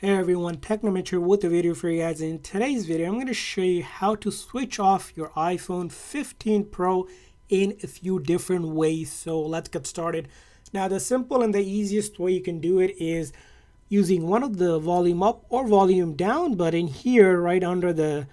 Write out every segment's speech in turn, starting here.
Hey everyone, Technometer here with a video for you guys. In today's video, I'm going to show you how to switch off your iPhone 15 Pro in a few different ways. So let's get started. Now the simple and the easiest way you can do it is using one of the volume up or volume down button here right under the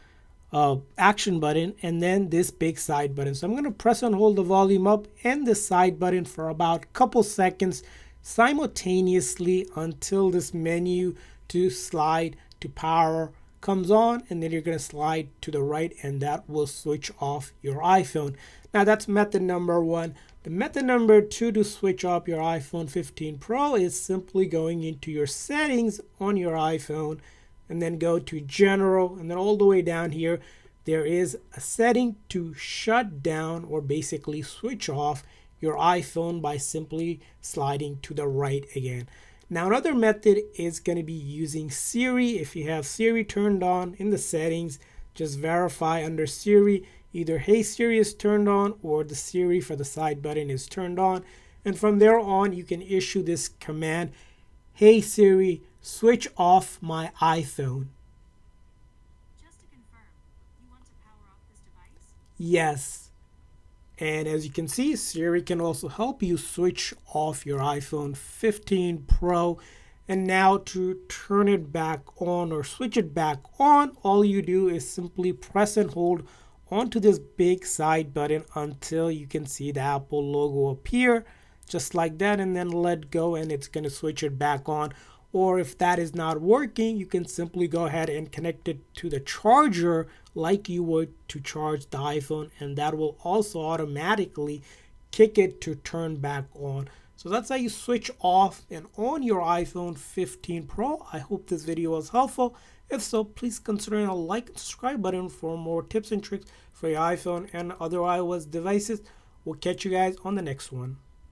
action button and then this big side button. So I'm going to press and hold the volume up and the side button for about a couple seconds simultaneously until this menu to slide to power comes on, and then you're going to slide to the right and that will switch off your iPhone. Now that's method number one. The method number two to switch off your iPhone 15 Pro is simply going into your settings on your iPhone and then go to general, and then all the way down here there is a setting to shut down or basically switch off your iPhone by simply sliding to the right again. Now another method is going to be using Siri. If you have Siri turned on in the settings, just verify under Siri either Hey Siri is turned on or the Siri for the side button is turned on, and from there on you can issue this command: Hey Siri, switch off my iPhone. Just to confirm, you want to power off this device? Yes. And as you can see, Siri can also help you switch off your iPhone 15 Pro. And now to turn it back on or switch it back on, all you do is simply press and hold onto this big side button until you can see the Apple logo appear, just like that, and then let go and it's going to switch it back on. Or if that is not working, you can simply go ahead and connect it to the charger like you would to charge the iPhone, and that will also automatically kick it to turn back on. So that's how you switch off and on your iPhone 15 Pro. I hope this video was helpful. If so, please consider a like and subscribe button for more tips and tricks for your iPhone and other iOS devices. We'll catch you guys on the next one.